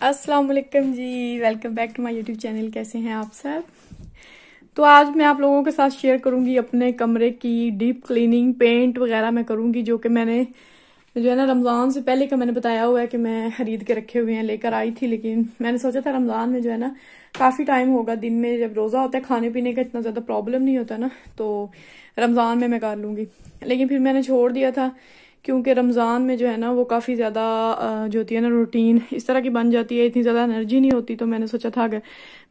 अस्सलाम वालेकुम जी, welcome back to my YouTube channel. कैसे हैं आप सब? तो आज मैं आप लोगों के साथ शेयर करूंगी अपने कमरे की डीप क्लीनिंग। पेंट वगैरह मैं करूंगी जो कि मैंने जो है ना रमज़ान से पहले का मैंने बताया हुआ है कि मैं खरीद के रखे हुए हैं, लेकर आई थी। लेकिन मैंने सोचा था रमज़ान में जो है ना काफ़ी टाइम होगा, दिन में जब रोज़ा होता है खाने पीने का इतना ज़्यादा प्रॉब्लम नहीं होता ना, तो रमज़ान में मैं कर लूँगी। लेकिन फिर मैंने छोड़ दिया था क्योंकि रमज़ान में जो है ना वो काफ़ी ज़्यादा जो होती है ना रूटीन इस तरह की बन जाती है, इतनी ज़्यादा एनर्जी नहीं होती। तो मैंने सोचा था अगर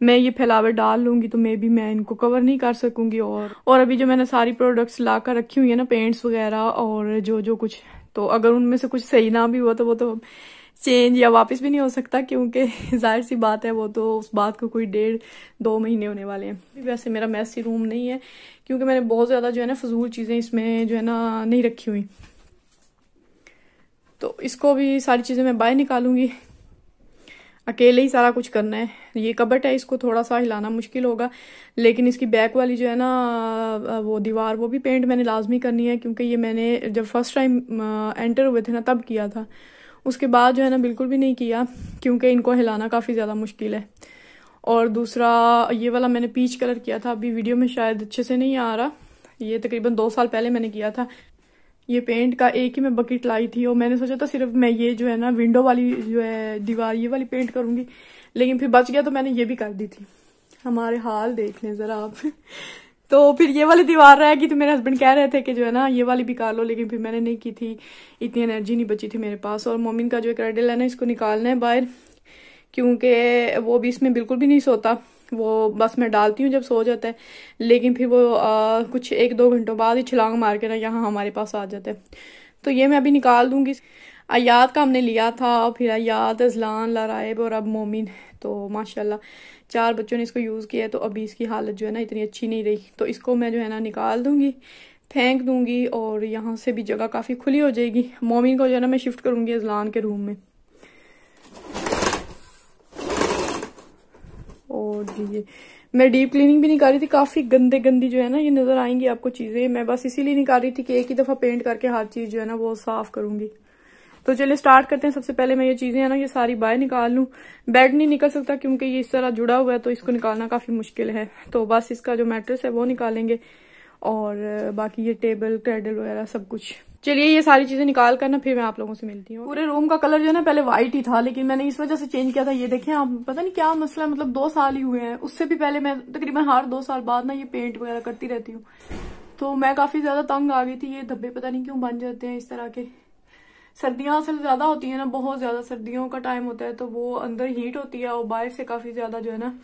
मैं ये फैलावट डाल लूँगी तो मे बी मैं इनको कवर नहीं कर सकूँगी। और अभी जो मैंने सारी प्रोडक्ट्स ला कर रखी हुई है ना, पेंट्स वगैरह और जो कुछ, तो अगर उनमें से कुछ सही ना भी हुआ तो वो तो चेंज या वापस भी नहीं हो सकता, क्योंकि जाहिर सी बात है वो तो उस बात को कोई 1.5-2 महीने होने वाले हैं। वैसे मेरा मैसी रूम नहीं है क्योंकि मैंने बहुत ज़्यादा जो है ना फजूल चीज़ें इसमें जो है ना नहीं रखी हुई, तो इसको भी सारी चीज़ें मैं बाहर निकालूंगी। अकेले ही सारा कुछ करना है। ये कबट है, इसको थोड़ा सा हिलाना मुश्किल होगा, लेकिन इसकी बैक वाली जो है ना वो दीवार वो भी पेंट मैंने लाजमी करनी है, क्योंकि ये मैंने जब फर्स्ट टाइम एंटर हुए थे ना तब किया था। उसके बाद जो है ना बिल्कुल भी नहीं किया, क्योंकि इनको हिलाना काफ़ी ज़्यादा मुश्किल है। और दूसरा ये वाला मैंने पीच कलर किया था, अभी वीडियो में शायद अच्छे से नहीं आ रहा, ये तकरीबन 2 साल पहले मैंने किया था। ये पेंट का एक ही मैं बकेट लाई थी और मैंने सोचा था सिर्फ मैं ये जो है ना विंडो वाली जो है दीवार ये वाली पेंट करूंगी, लेकिन फिर बच गया तो मैंने ये भी कर दी थी। हमारे हाल देख लें जरा आप। तो फिर ये वाली दीवार रहेगी, तो मेरे हस्बैंड कह रहे थे कि जो है ना ये वाली भी कर लो, लेकिन फिर मैंने नहीं की थी, इतनी एनर्जी नहीं बची थी मेरे पास। और मोमिन का जो क्रैडल है ना इसको निकालना है बाहर, क्योंकि वो भी इसमें बिल्कुल भी नहीं सोता। वो बस मैं डालती हूँ जब सो जाता है, लेकिन फिर वो कुछ 1-2 घंटों बाद ही छलांग मार के ना यहाँ हमारे पास आ जाता है। तो ये मैं अभी निकाल दूंगी। अयाद का हमने लिया था, फिर अयाद, अजलान, लाराइब और अब मोमिन। तो माशाल्लाह 4 बच्चों ने इसको यूज़ किया है, तो अभी इसकी हालत जो है ना इतनी अच्छी नहीं रही। तो इसको मैं जो है ना निकाल दूंगी, फेंक दूंगी, और यहाँ से भी जगह काफ़ी खुली हो जाएगी। मोमिन को जो है ना मैं शिफ्ट करूंगी अजलान के रूम में। और ये मैं डीप क्लीनिंग भी नहीं कर रही थी, काफी गंदी जो है ना ये नजर आएंगी आपको चीजें। मैं बस इसीलिए नहीं कर रही थी कि एक ही दफा पेंट करके हर चीज जो है ना वो साफ करूंगी। तो चलिए स्टार्ट करते हैं। सबसे पहले मैं ये चीजें है ना ये सारी बाहर निकाल लूं। बेड नहीं निकल सकता क्योंकि ये इस तरह जुड़ा हुआ है, तो इसको निकालना काफी मुश्किल है। तो बस इसका जो मैट्रेस है वो निकालेंगे, और बाकी ये टेबल क्रैडल वगैरह सब कुछ। चलिए ये सारी चीजें निकाल कर ना फिर मैं आप लोगों से मिलती हूँ। पूरे रूम का कलर जो है ना पहले व्हाइट ही था, लेकिन मैंने इस वजह से चेंज किया था। ये देखें आप, पता नहीं क्या मसला है, मतलब 2 साल ही हुए हैं। उससे भी पहले मैं तकरीबन हर 2 साल बाद ना ये पेंट वगैरह करती रहती हूँ, तो मैं काफी ज्यादा तंग आ गई थी। ये धब्बे पता नहीं क्यों बन जाते हैं इस तरह के। सर्दियां असल ज्यादा होती है ना, बहुत ज्यादा सर्दियों का टाइम होता है, तो वो अंदर हीट होती है और बाहर से काफी ज्यादा जो है ना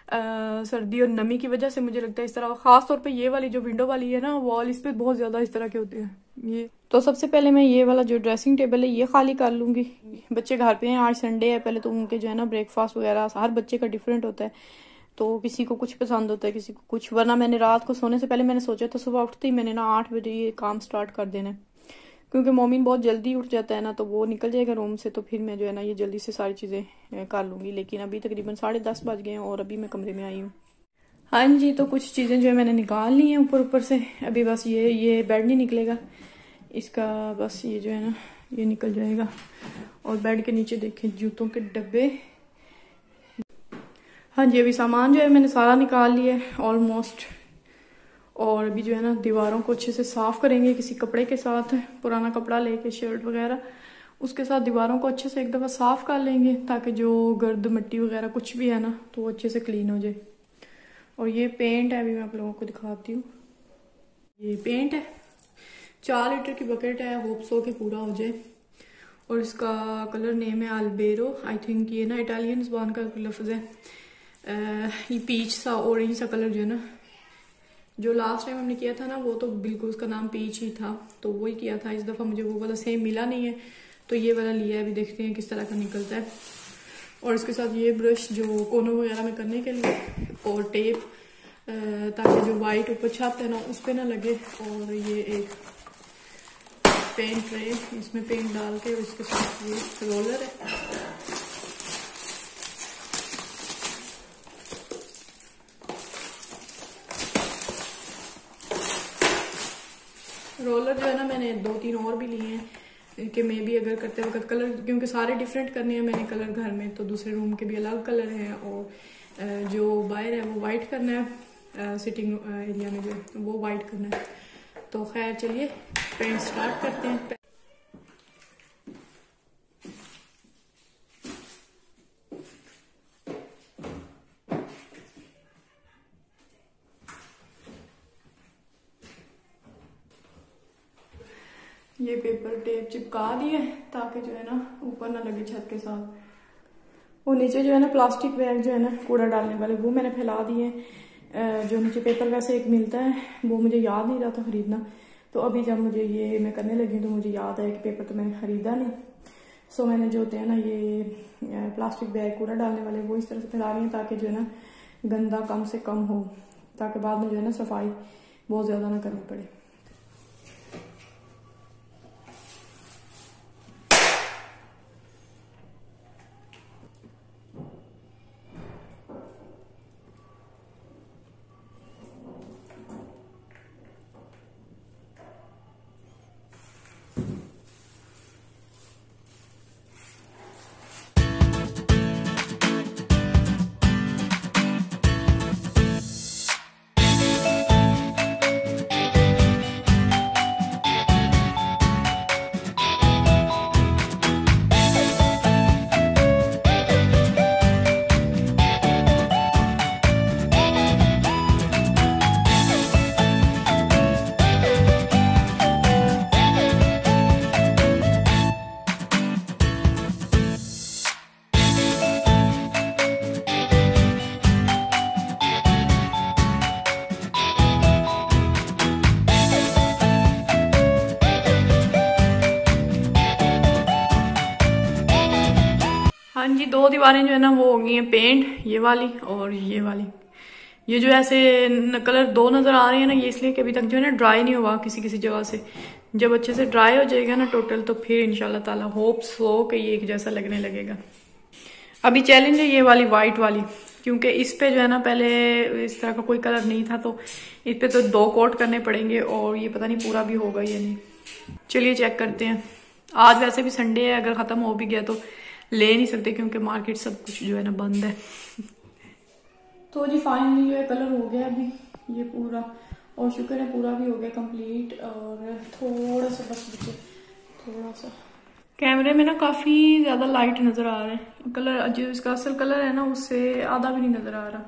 सर्दी और नमी की वजह से मुझे लगता है इस तरह। खास तौर पे ये वाली जो विंडो वाली है ना वॉल, इस पे बहुत ज्यादा इस तरह के होते हैं ये। तो सबसे पहले मैं ये वाला जो ड्रेसिंग टेबल है ये खाली कर लूंगी। बच्चे घर पे हैं, आज संडे है। पहले तो उनके जो है ना ब्रेकफास्ट वगैरह हर बच्चे का डिफरेंट होता है, तो किसी को कुछ पसंद होता है, किसी को कुछ। वरना मैंने रात को सोने से पहले मैंने सोचा था सुबह उठते ही मैंने ना 8 बजे ये काम स्टार्ट कर देना है, क्योंकि मोमिन बहुत जल्दी उठ जाता है ना, तो वो निकल जाएगा रूम से, तो फिर मैं जो है ना ये जल्दी से सारी चीज़ें कर लूँगी। लेकिन अभी तकरीबन 10:30 बज गए हैं और अभी मैं कमरे में आई हूँ। हाँ जी, तो कुछ चीज़ें जो है मैंने निकाल ली हैं ऊपर से। अभी बस ये बेड नहीं निकलेगा इसका, बस ये जो है ना ये निकल जाएगा। और बेड के नीचे देखें जूतों के डब्बे। हाँ जी, अभी सामान जो है मैंने सारा निकाल लिया है ऑलमोस्ट। और अभी जो है ना दीवारों को अच्छे से साफ करेंगे किसी कपड़े के साथ, पुराना कपड़ा लेके, शर्ट वगैरह, उसके साथ दीवारों को अच्छे से एक दफ़ा साफ कर लेंगे, ताकि जो गर्द मिट्टी वगैरह कुछ भी है ना तो वो अच्छे से क्लीन हो जाए। और ये पेंट है, अभी मैं आप लोगों को दिखाती हूँ। ये पेंट है, 4 लीटर की बकेट है, होप सो के पूरा हो जाए। और इसका कलर नेम है अल्बेरो, आई थिंक ये ना इटालियन ज़बान का लफ्ज़ है। ये पीच सा ऑरेंज सा कलर जो है ना, जो लास्ट टाइम हमने किया था ना वो तो बिल्कुल उसका नाम पीच ही था, तो वही किया था। इस दफ़ा मुझे वो वाला सेम मिला नहीं है, तो ये वाला लिया है। अभी देखते हैं किस तरह का निकलता है। और इसके साथ ये ब्रश जो कोनों वगैरह में करने के लिए, और टेप, ताकि जो वाइट ऊपर छत है ना उस पर ना लगे। और ये एक पेंट ट्रे, इसमें पेंट डाल के, और इसके साथ ये रोलर है। रोलर जो है ना मैंने 2-3 और भी लिए हैं, कि मैं भी अगर करते वक्त कलर, क्योंकि सारे डिफरेंट करने हैं मैंने कलर घर में, तो दूसरे रूम के भी अलग कलर हैं और जो बाहर है वो वाइट करना है, सिटिंग एरिया में जो है वो वाइट करना है। तो खैर चलिए पेंट स्टार्ट करते हैं। ये पेपर टेप चिपका दिए ताकि जो है ना ऊपर ना लगे छत के साथ। और नीचे जो है ना प्लास्टिक बैग जो है ना कूड़ा डालने वाले वो मैंने फैला दिए। जो नीचे पेपर वैसे एक मिलता है वो मुझे याद नहीं रहा था खरीदना, तो अभी जब मुझे ये मैं करने लगी तो मुझे याद है कि पेपर तो मैंने खरीदा नहीं। सो मैंने जो होते हैं ना ये प्लास्टिक बैग कूड़ा डालने वाले वो इस तरह से फैला रही हैं ताकि जो है ना गंदा कम से कम हो, ताकि बाद में जो है ना सफाई बहुत ज़्यादा ना करनी पड़े। हाँ जी, दो दीवारें जो है ना वो हो गई हैं पेंट, ये वाली और ये वाली। ये जो ऐसे कलर दो नजर आ रहे हैं ना, ये इसलिए कि अभी तक जो है ना ड्राई नहीं हुआ किसी किसी जगह से। जब अच्छे से ड्राई हो जाएगा ना टोटल तो फिर इंशाल्लाह ताला होप्स हो कि ये एक जैसा लगने लगेगा। अभी चैलेंज है ये वाली वाइट वाली, क्योंकि इस पे जो है ना पहले इस तरह का कोई कलर नहीं था, तो इस पे तो 2 कोट करने पड़ेंगे और ये पता नहीं पूरा भी होगा या नहीं। चलिए चेक करते हैं। आज वैसे भी संडे है, अगर खत्म हो भी गया तो ले नहीं सकते क्योंकि मार्केट सब कुछ जो है ना बंद है। तो जी फाइनली जो है कलर हो गया अभी ये पूरा, और शुक्र है पूरा भी हो गया कंप्लीट। और थोड़ा सा बस बचे, थोड़ा सा कैमरे में ना काफी ज्यादा लाइट नजर आ रहा है कलर, जो इसका असल कलर है ना उससे आधा भी नहीं नजर आ रहा।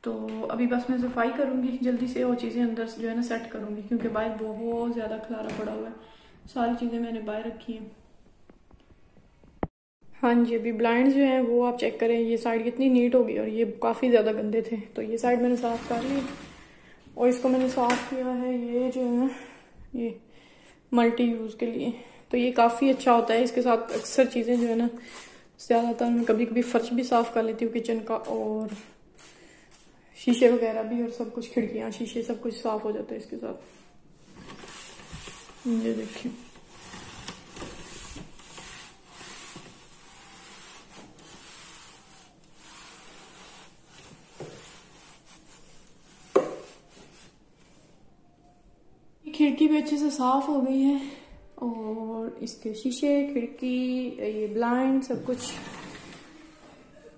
तो अभी बस मैं सफाई करूंगी जल्दी से और चीजें अंदर जो है ना सेट करूंगी, क्योंकि बाहर बहुत ज्यादा खलारा पड़ा हुआ है। सारी चीजें मैंने बाहर रखी हैं। हाँ जी, अभी ब्लाइंड्स जो हैं वो आप चेक करें, ये साइड कितनी नीट होगी और ये काफ़ी ज़्यादा गंदे थे, तो ये साइड मैंने साफ़ कर ली। और इसको मैंने साफ़ किया है, ये जो है ना ये मल्टी यूज़ के लिए, तो ये काफ़ी अच्छा होता है। इसके साथ अक्सर चीज़ें जो है ना ज़्यादातर मैं कभी कभी फर्श भी साफ़ कर लेती हूँ किचन का, और शीशे वगैरह भी, और सब कुछ खिड़कियाँ शीशे सब कुछ साफ़ हो जाता है इसके साथ। ये देखिए खिड़की भी अच्छे से साफ हो गई है, और इसके शीशे खिड़की ये ब्लाइंड सब कुछ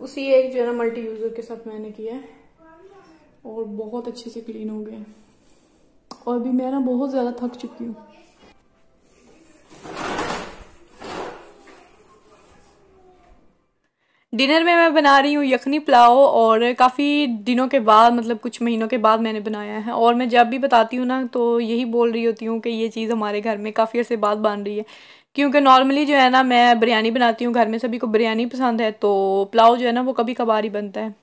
उसी एक जो है ना मल्टी यूजर के साथ मैंने किया है, और बहुत अच्छे से क्लीन हो गए। और भी मैं ना बहुत ज्यादा थक चुकी हूँ। डिनर में मैं बना रही हूँ यखनी पुलाव, और काफ़ी दिनों के बाद मतलब कुछ महीनों के बाद मैंने बनाया है। और मैं जब भी बताती हूँ ना तो यही बोल रही होती हूँ कि ये चीज़ हमारे घर में काफ़ी अर्से बाद बन रही है, क्योंकि नॉर्मली जो है ना मैं बिरयानी बनाती हूँ, घर में सभी को बिरयानी पसंद है, तो पुलाव जो है ना वो कभी कभार ही बनता है।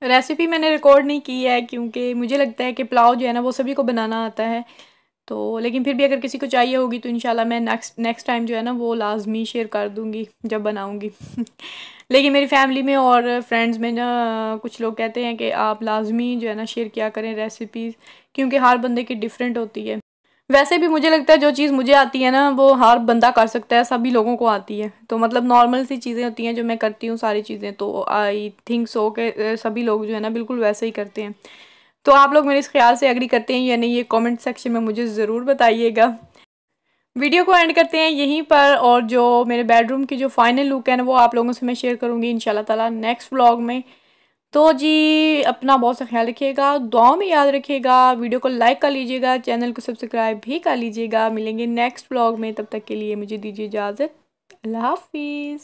रेसिपी मैंने रिकॉर्ड नहीं की है क्योंकि मुझे लगता है कि पुलाव जो है ना वो सभी को बनाना आता है, तो लेकिन फिर भी अगर किसी को चाहिए होगी तो इंशाल्लाह मैं नेक्स्ट टाइम जो है ना वो लाजमी शेयर कर दूंगी जब बनाऊंगी। लेकिन मेरी फैमिली में और फ्रेंड्स में ना कुछ लोग कहते हैं कि आप लाजमी जो है ना शेयर किया करें रेसिपीज़, क्योंकि हर बंदे की डिफरेंट होती है। वैसे भी मुझे लगता है जो चीज़ मुझे आती है ना वो हर बंदा कर सकता है, सभी लोगों को आती है, तो मतलब नॉर्मल सी चीज़ें होती हैं जो मैं करती हूँ सारी चीज़ें, तो आई थिंक सो के सभी लोग जो है ना बिल्कुल वैसे ही करते हैं। तो आप लोग मेरे इस ख्याल से एग्री करते हैं या नहीं, ये कमेंट सेक्शन में मुझे ज़रूर बताइएगा। वीडियो को एंड करते हैं यहीं पर, और जो मेरे बेडरूम की जो फाइनल लुक है ना वो आप लोगों से मैं शेयर करूँगी इंशाल्लाह ताला नेक्स्ट व्लॉग में। तो जी अपना बहुत सा ख्याल रखिएगा, दुआओं में याद रखिएगा, वीडियो को लाइक कर लीजिएगा, चैनल को सब्सक्राइब भी कर लीजिएगा। मिलेंगे नेक्स्ट व्लॉग में, तब तक के लिए मुझे दीजिए इजाज़त। अल्लाह हाफिज़।